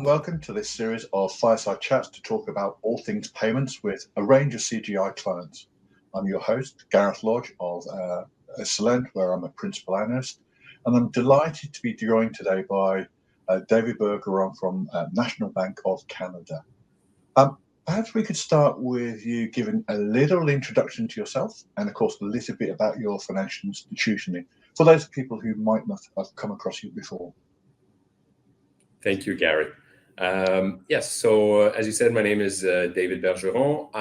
welcome to this series of fireside chats to talk about all things payments with a range of CGI clients. I'm your host, Gareth Lodge of Celent, where I'm a principal analyst, and I'm delighted to be joined today by David Bergeron from National Bank of Canada. Perhaps we could start with you giving a little introduction to yourself and, of course, a little bit about your financial institution for those people who might not have come across you before. Thank you, Gareth. Yes, so as you said, my name is David Bergeron.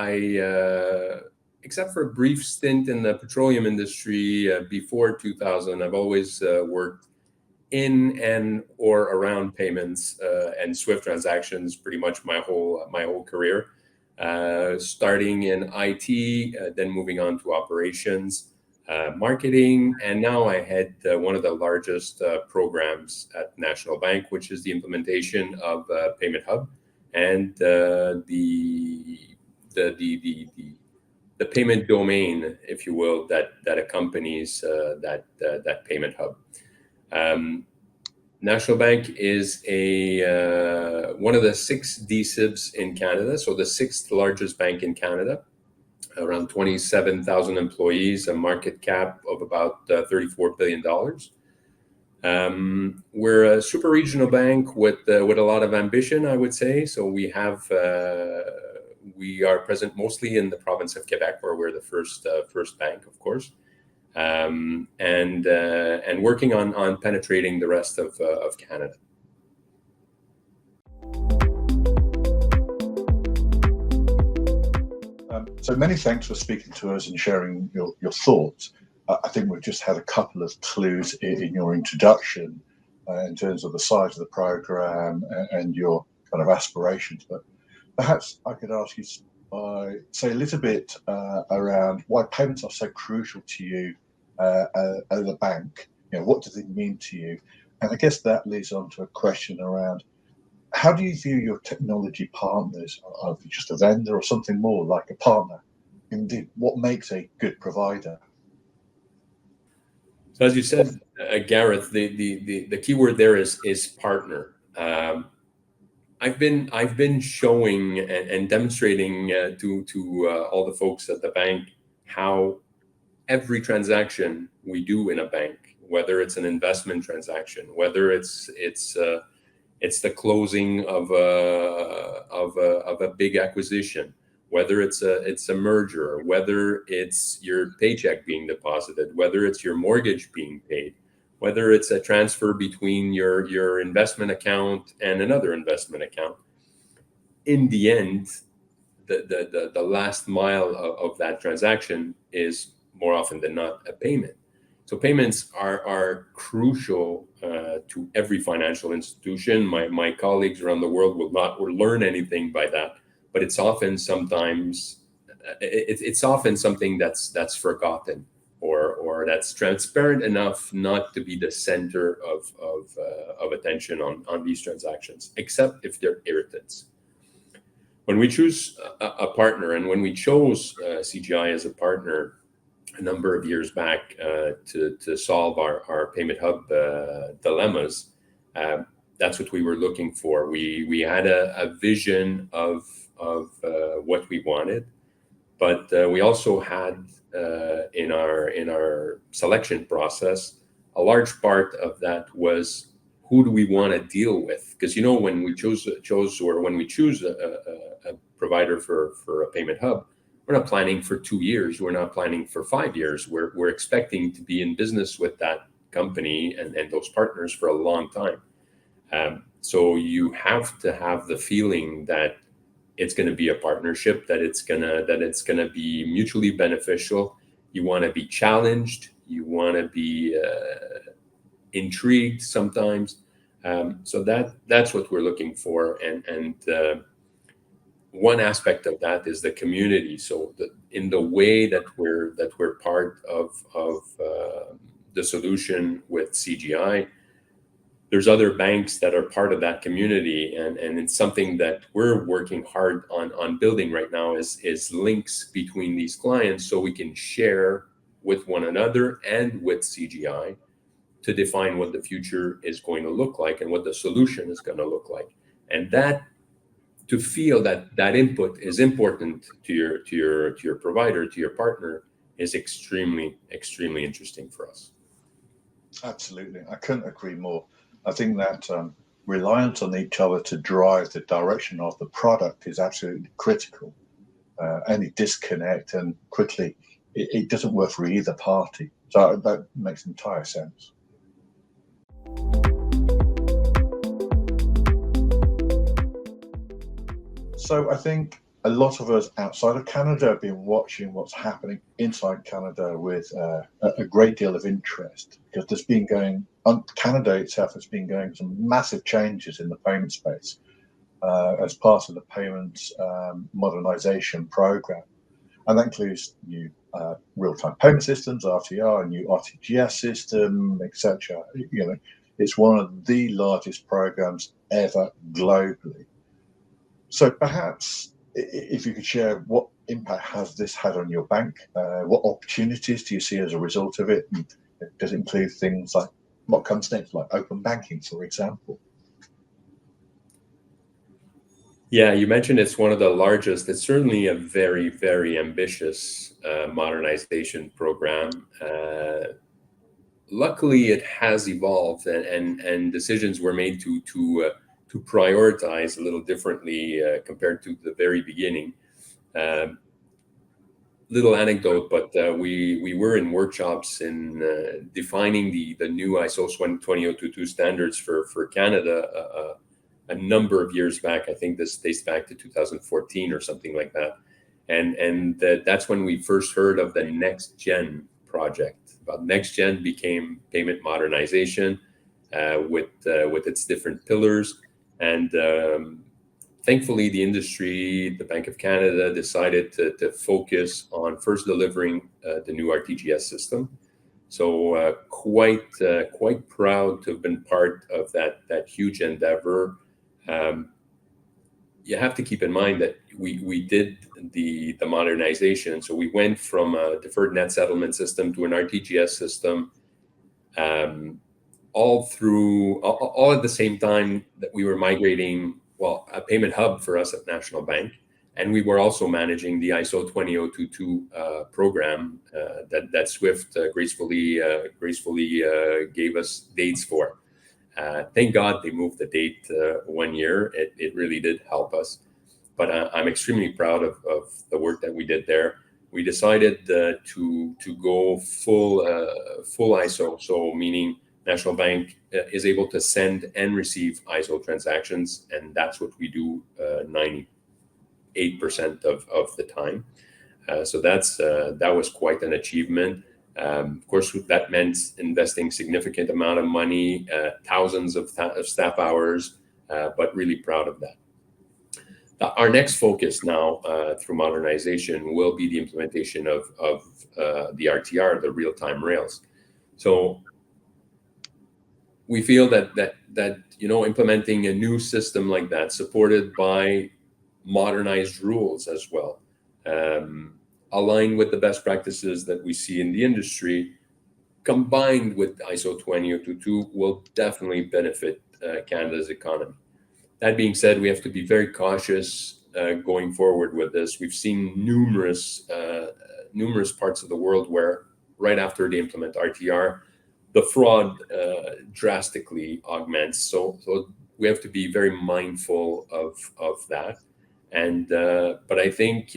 Except for a brief stint in the petroleum industry before 2000, I've always worked in and or around payments and SWIFT transactions pretty much my whole career. Starting in IT, then moving on to operations, marketing, and now I head one of the largest programs at National Bank, which is the implementation of Payment Hub and the payment domain, if you will, that accompanies that Payment Hub. National Bank is one of the 6 D-SIBs in Canada, so the 6th largest bank in Canada. Around 27,000 employees, a market cap of about $34 billion. We're a super regional bank with a lot of ambition, I would say. So we are present mostly in the province of Quebec, where we're the first bank, of course, and working on penetrating the rest of Canada. So many thanks for speaking to us and sharing your thoughts. I think we've just had a couple of clues in your introduction in terms of the size of the program and your kind of aspirations. But perhaps I could ask you say a little bit around why payments are so crucial to you as a bank. What does it mean to you? And I guess that leads on to a question around, how do you view your technology partners? Are you just a vendor or something more like a partner? Indeed, what makes a good provider? So as you said, Gareth, the key word there is partner. I've been showing and demonstrating to all the folks at the bank how every transaction we do in a bank, whether it's an investment transaction, whether it's the closing of a big acquisition, whether it's a merger, whether it's your paycheck being deposited, whether it's your mortgage being paid, whether it's a transfer between your investment account and another investment account. In the end, the last mile of that transaction is more often than not a payment. So payments are crucial to every financial institution. My colleagues around the world will learn anything by that, but it's often something that's forgotten or that's transparent enough not to be the center of attention on these transactions, except if they're irritants. When we choose a partner, and when we chose CGI as a partner a number of years back to solve our Payment Hub dilemmas, that's what we were looking for. We had a vision of what we wanted, but we also had in our selection process, a large part of that was, who do we want to deal with? Because when we choose a provider for a Payment Hub, we're not planning for 2 years. We're not planning for 5 years. We're expecting to be in business with that company and those partners for a long time. So you have to have the feeling that it's going to be a partnership, that it's gonna be mutually beneficial. You want to be challenged. You want to be intrigued sometimes. So that's what we're looking for. And one aspect of that is the community. So in the way that we're part of the solution with CGI, there's other banks that are part of that community, and it's something that we're working hard on building right now is links between these clients, so we can share with one another and with CGI to define what the future is going to look like and what the solution is going to look like. and that to feel that input is important to your provider, to your partner, is extremely interesting for us. Absolutely, I couldn't agree more. I think that reliance on each other to drive the direction of the product is absolutely critical. Any disconnect and quickly it doesn't work for either party. So that makes entire sense. So I think a lot of us outside of Canada have been watching what's happening inside Canada with a great deal of interest, because there's been Canada itself has been going some massive changes in the payment space as part of the payments modernization program. And that includes new real-time payment systems, RTR, a new RTGS system, etc. You know, it's one of the largest programs ever globally. So perhaps if you could share, what impact has this had on your bank? What opportunities do you see as a result of it? And does it include things like what comes next, like open banking, for example? Yeah, you mentioned it's one of the largest. It's certainly a very, very ambitious modernization program. Luckily, it has evolved, and decisions were made to prioritize a little differently compared to the very beginning. Little anecdote, but we were in workshops in defining the new ISO 20022 standards for Canada a number of years back. I think this dates back to 2014 or something like that, and that's when we first heard of the Next Gen project. But Next Gen became payment modernization with its different pillars, and thankfully the industry, the Bank of Canada, decided to focus on first delivering the new RTGS system. So quite proud to have been part of that huge endeavor. You have to keep in mind that we did the modernization. So we went from a deferred net settlement system to an RTGS system, all at the same time that we were migrating, well, a payment hub for us at National Bank, and we were also managing the ISO 20022 program that Swift gracefully gave us dates for. Thank God they moved the date 1 year. It really did help us. But I'm extremely proud of the work that we did there. We decided to go full ISO, so meaning National Bank is able to send and receive ISO transactions, and that's what we do 98% of the time. So that was quite an achievement. Of course, that meant investing significant amount of money, thousands of staff hours, but really proud of that. Our next focus now through modernization will be the implementation of the RTR, the real-time rails. So we feel that implementing a new system like that, supported by modernized rules as well, aligned with the best practices that we see in the industry, combined with ISO 20022, will definitely benefit Canada's economy. That being said, we have to be very cautious going forward with this. We've seen numerous parts of the world where right after they implement RTR, the fraud drastically augments. So we have to be very mindful of that. And but I think,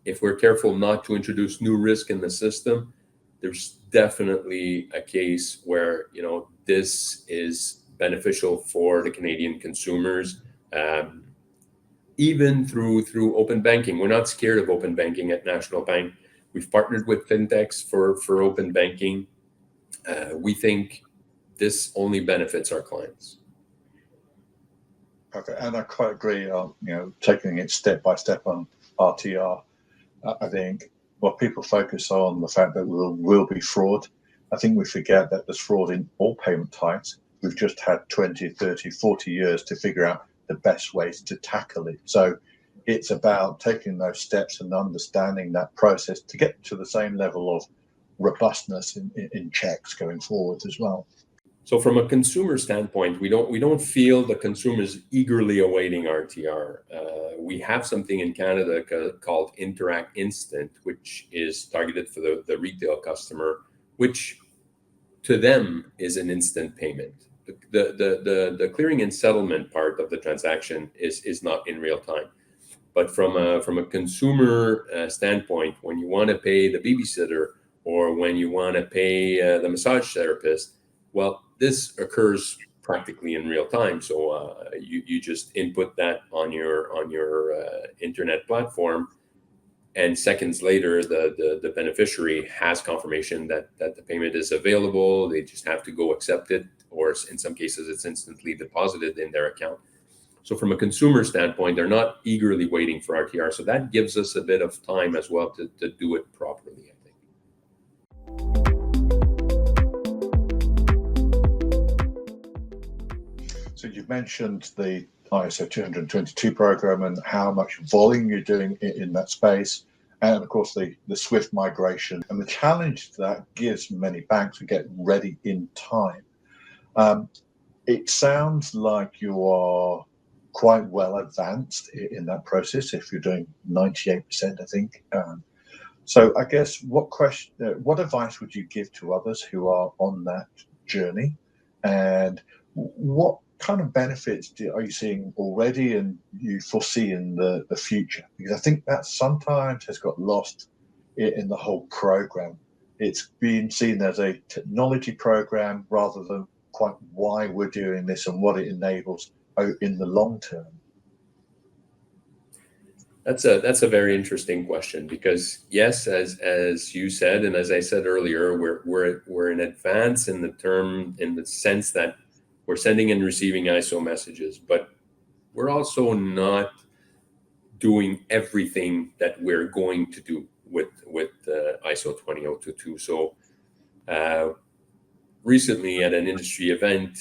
if we're careful not to introduce new risk in the system, there's definitely a case where this is beneficial for the Canadian consumers, even through open banking. We're not scared of open banking at National Bank. We've partnered with fintechs for open banking. We think this only benefits our clients. Perfect, and I quite agree on taking it step by step on RTR. I think people focus on the fact that there will be fraud. I think we forget that there's fraud in all payment types. We've just had 20, 30, 40 years to figure out the best ways to tackle it. So it's about taking those steps and understanding that process to get to the same level of robustness in checks going forward as well. So from a consumer standpoint, we don't feel the consumers eagerly awaiting RTR. We have something in Canada called Interact Instant, which is targeted for the retail customer, which to them is an instant payment. The clearing and settlement part of the transaction is not in real time. But from a consumer standpoint, when you want to pay the babysitter or when you want to pay the massage therapist, well, this occurs practically in real time. So you just input that on your internet platform, and seconds later, the beneficiary has confirmation that the payment is available. They just have to go accept it, or in some cases, it's instantly deposited in their account. So from a consumer standpoint, they're not eagerly waiting for RTR. So that gives us a bit of time as well to do it properly, I think. So you've mentioned the ISO 222 program and how much volume you're doing in that space. And of course, the swift migration and the challenge that gives many banks to get ready in time. It sounds like you are quite well advanced in that process if you're doing 98%, I think. So I guess what advice would you give to others who are on that journey, and what kind of benefits are you seeing already and you foresee in the future? Because I think that sometimes has got lost in the whole program. It's been seen as a technology program rather than quite why we're doing this and what it enables in the long term. That's a very interesting question, because yes, as you said, and as I said earlier, we're in advance in the sense that we're sending and receiving ISO messages, but we're also not doing everything that we're going to do with ISO 20022. So recently at an industry event,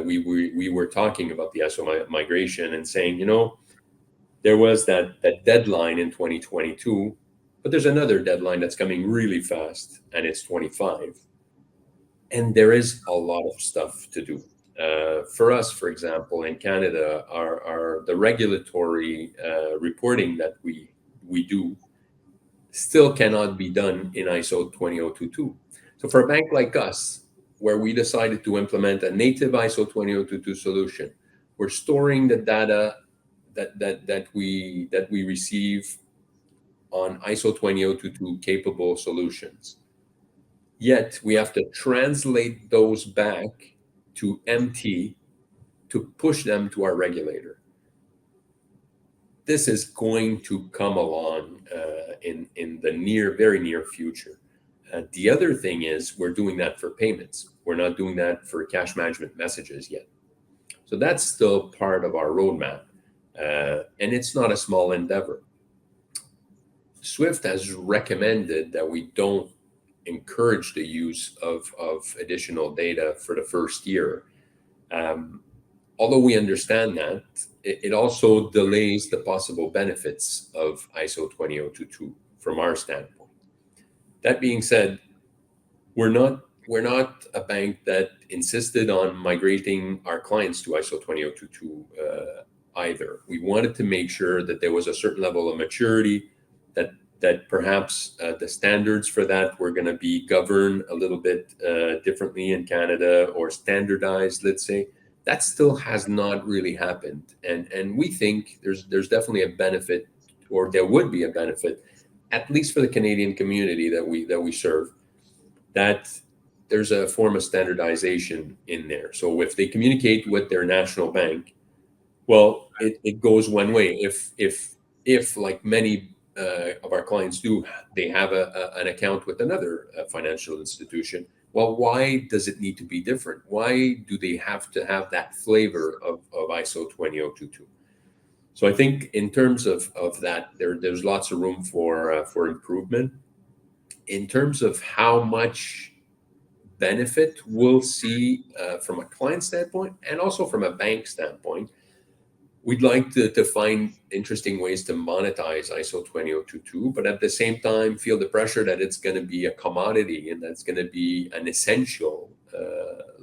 we were talking about the ISO migration and saying, there was that deadline in 2022, but there's another deadline that's coming really fast, and it's 25. And there is a lot of stuff to do. For us, for example, in Canada, the regulatory reporting that we do still cannot be done in ISO 20022. So for a bank like us, where we decided to implement a native ISO 20022 solution, we're storing the data that we receive on ISO 20022 capable solutions. Yet we have to translate those back to MT to push them to our regulator. This is going to come along in the very near future. The other thing is we're doing that for payments. We're not doing that for cash management messages yet. So that's still part of our roadmap. And it's not a small endeavor. SWIFT has recommended that we don't encourage the use of additional data for the first year. Although we understand that, it also delays the possible benefits of ISO 20022 from our standpoint. That being said, we're not a bank that insisted on migrating our clients to ISO 20022 either. We wanted to make sure that there was a certain level of maturity, that perhaps the standards for that were going to be governed a little bit differently in Canada, or standardized, let's say. That still has not really happened. And we think there's definitely a benefit, or there would be a benefit, at least for the Canadian community that we serve, that there's a form of standardization in there. So if they communicate with their national bank, well, it goes one way. If like many of our clients do, they have an account with another financial institution, well, why does it need to be different? Why do they have to have that flavor of ISO 20022? So I think in terms of that, there's lots of room for improvement. In terms of how much benefit we'll see from a client standpoint and also from a bank standpoint, we'd like to find interesting ways to monetize ISO 20022, but at the same time feel the pressure that it's going to be a commodity and that's going to be an essential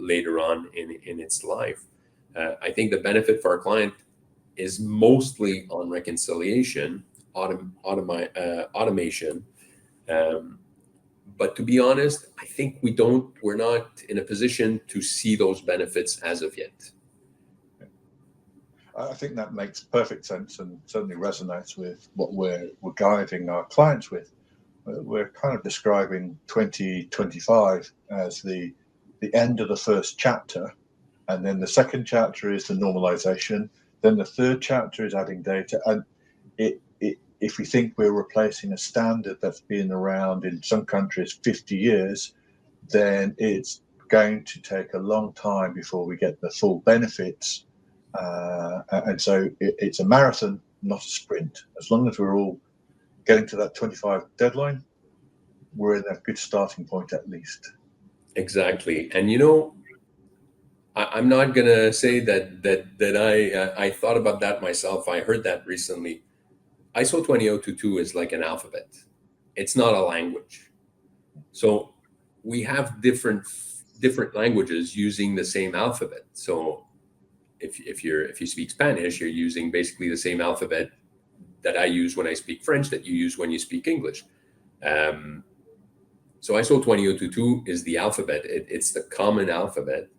later on in its life. I think the benefit for our client is mostly on reconciliation, automation. But to be honest, I think we're not in a position to see those benefits as of yet. I think that makes perfect sense and certainly resonates with what we're guiding our clients with. We're kind of describing 2025 as the end of the first chapter, and then the second chapter is the normalization. Then the third chapter is adding data, and if we think we're replacing a standard that's been around in some countries 50 years, then it's going to take a long time before we get the full benefits. And so it's a marathon, not a sprint. As long as we're all getting to that 25 deadline, we're in a good starting point at least. Exactly. And I'm not gonna say that I thought about that myself. I heard that recently. ISO 20022 is like an alphabet. It's not a language. So we have different languages using the same alphabet. So if you speak Spanish, you're using basically the same alphabet that I use when I speak French, that you use when you speak English. So ISO 20022 is the alphabet. It's the common alphabet.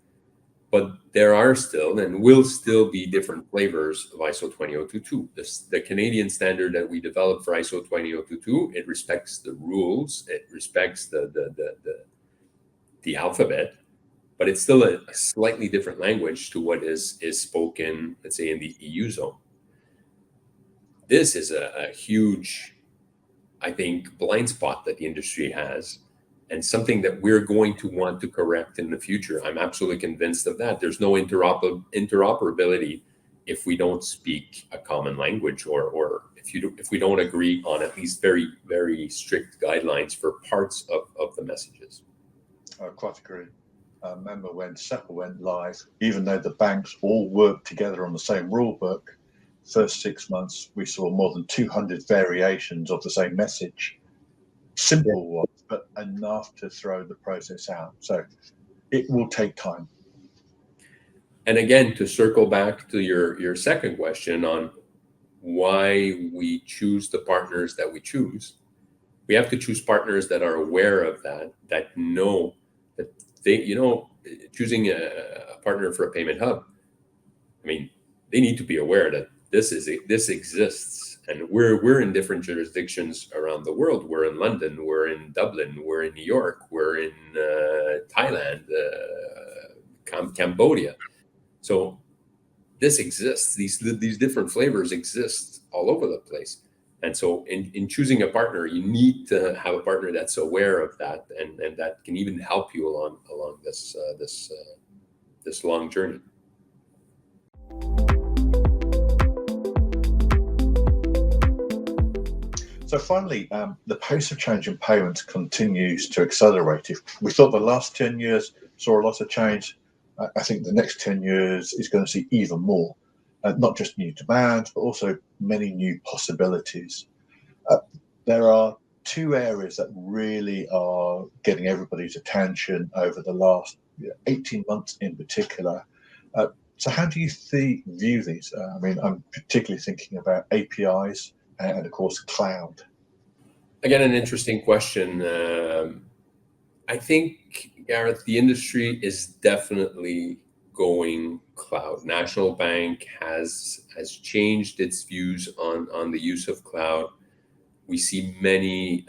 But there are still and will still be different flavors of ISO 20022. The Canadian standard that we developed for ISO 20022, it respects the rules, it respects the alphabet, but it's still a slightly different language to what is spoken, let's say, in the EU zone. This is a huge, I think, blind spot that the industry has, and something that we're going to want to correct in the future. I'm absolutely convinced of that. There's no interoperability if we don't speak a common language, or if we don't agree on at least very, very strict guidelines for parts of the messages. I quite agree. I remember when SEPA went live, even though the banks all worked together on the same rule book, first 6 months we saw more than 200 variations of the same message. Simple ones, but enough to throw the process out. So it will take time. And again, to circle back to your second question on why we choose the partners that we choose, we have to choose partners that are aware of that know that they, choosing a partner for a payment hub, I mean, they need to be aware that this exists, and we're in different jurisdictions around the world. We're in London, we're in Dublin, we're in New York, we're in Thailand, Cambodia. So this exists. These different flavors exist all over the place. And so in choosing a partner, you need to have a partner that's aware of that and that can even help you along this long journey. So finally, the pace of change in payments continues to accelerate. If we thought the last 10 years saw a lot of change, I think the next 10 years is going to see even more. Not just new demands, but also many new possibilities. There are two areas that really are getting everybody's attention over the last 18 months in particular. So how do you view these? I mean, I'm particularly thinking about APIs and, of course, cloud. Again, an interesting question. I think, Gareth, the industry is definitely going cloud. National Bank has changed its views on the use of cloud. We see many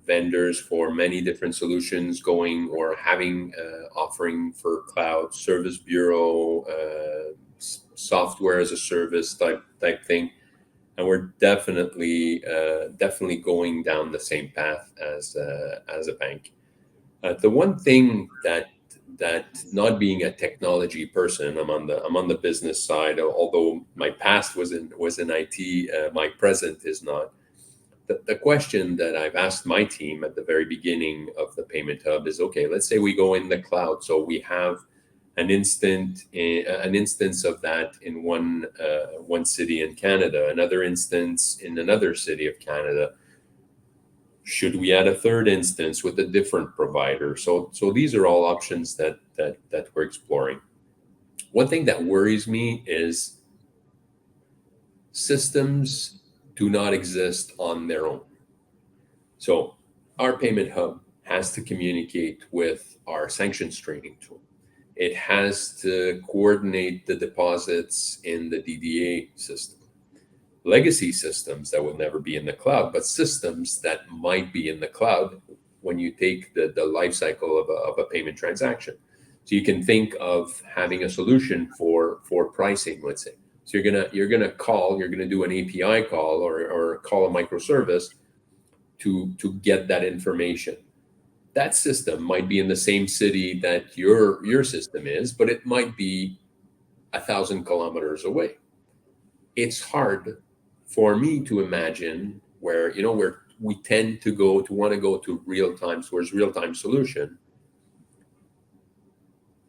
vendors for many different solutions going or having offering for cloud, service bureau, software as a service type thing, and we're definitely going down the same path as a bank. The one thing that not being a technology person, I'm on the business side. Although my past was in IT, my present is not. The question that I've asked my team at the very beginning of the payment hub is, okay, let's say we go in the cloud, so we have an instance of that in one city in Canada, another instance in another city of Canada. Should we add a third instance with a different provider? So these are all options that we're exploring. One thing that worries me is systems do not exist on their own. So our payment hub has to communicate with our sanctions trading tool. It has to coordinate the deposits in the DDA system. Legacy systems that will never be in the cloud, but systems that might be in the cloud when you take the life cycle of a payment transaction. So you can think of having a solution for pricing, let's say. So you're gonna do an API call or call a microservice to get that information. That system might be in the same city that your system is, but it might be 1,000 kilometers away. It's hard for me to imagine where we tend to want to go to real time towards real time solution.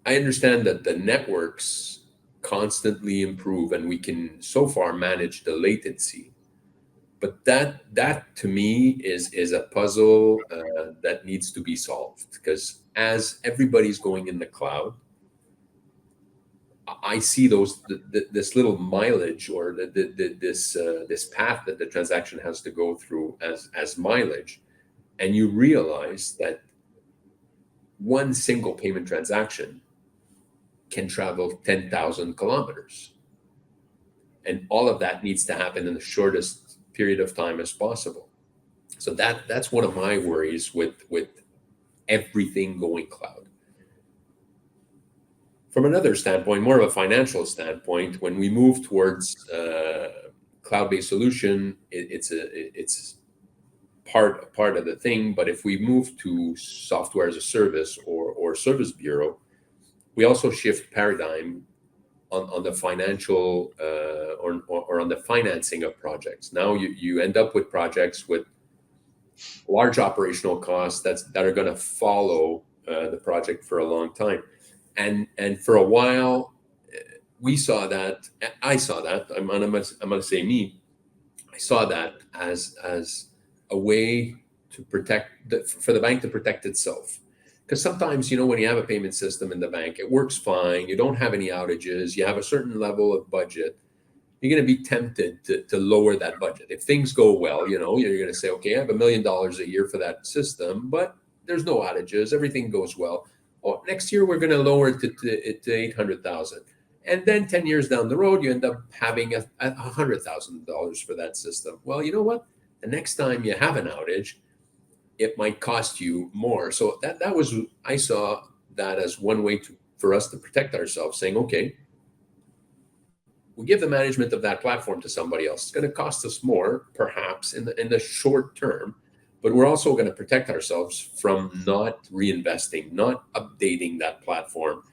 I understand that the networks constantly improve and we can so far manage the latency, but that to me is a puzzle that needs to be solved, because as everybody's going in the cloud, I see this little mileage or this path that the transaction has to go through as mileage, and you realize that one single payment transaction can travel 10,000 kilometers, and all of that needs to happen in the shortest period of time as possible. So that's one of my worries with everything going cloud. From another standpoint, more of a financial standpoint, when we move towards cloud-based solution, it's part of the thing. But if we move to software as a service or service bureau, we also shift paradigm on the financial or on the financing of projects. Now you end up with projects with large operational costs that are going to follow the project for a long time. And for a while, I saw that. I'm gonna say me. I saw that as a way to protect for the bank to protect itself. Because sometimes, when you have a payment system in the bank, it works fine. You don't have any outages. You have a certain level of budget. You're going to be tempted to lower that budget. If things go well, you're going to say, okay, I have $1 million a year for that system, but there's no outages. Everything goes well. Oh, next year we're going to lower it to 800,000, and then 10 years down the road you end up having $100,000 for that system. Well, you know what? The next time you have an outage, it might cost you more. So that was, I saw that as one way for us to protect ourselves, saying, okay, we give the management of that platform to somebody else. It's going to cost us more, perhaps in the short term. But we're also going to protect ourselves from not reinvesting, not updating that platform,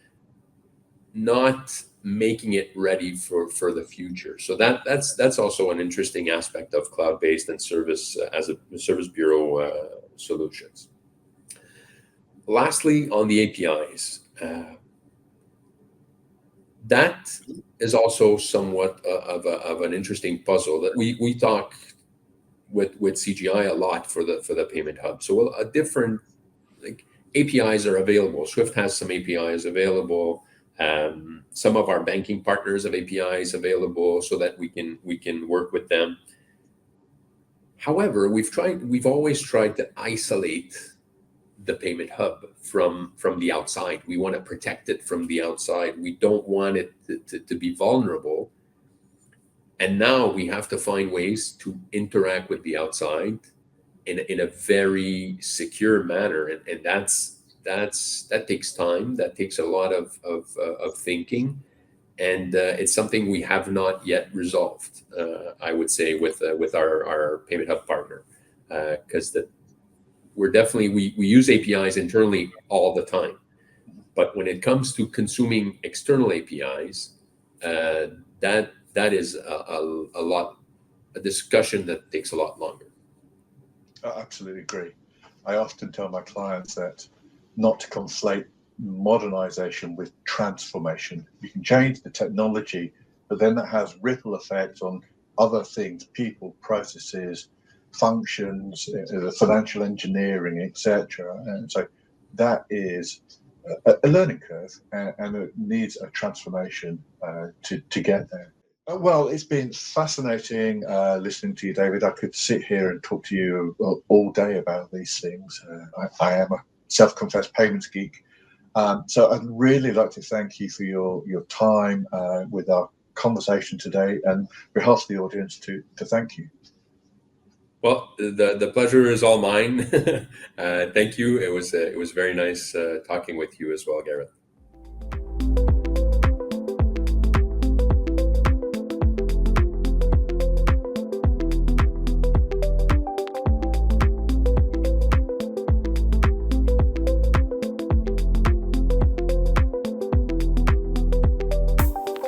not making it ready for the future. So that's also an interesting aspect of cloud-based and service as a service bureau solutions. Lastly, on the APIs, that is also somewhat of an interesting puzzle that we talk with CGI a lot for the payment hub. So a different APIs are available. Swift has some APIs available. Some of our banking partners have APIs available so that we can work with them. However, we've always tried to isolate the payment hub from the outside. We want to protect it from the outside. We don't want it to be vulnerable. And now we have to find ways to interact with the outside in a very secure manner, and that takes time. That takes a lot of thinking, and it's something we have not yet resolved. I would say with our payment hub partner, because we use APIs internally all the time, but when it comes to consuming external APIs, that is a discussion that takes a lot longer. I absolutely agree. I often tell my clients that not to conflate modernization with transformation. You can change the technology, but then that has ripple effects on other things, people, processes, functions, the financial engineering, etc. And so that is a learning curve, and it needs a transformation to get there. Well, it's been fascinating listening to you, David. I could sit here and talk to you all day about these things. I am a self-confessed payments geek. So I'd really like to thank you for your time with our conversation today, and on behalf of the audience to thank you. Well, the pleasure is all mine. Thank you. It was very nice talking with you as well, Gareth.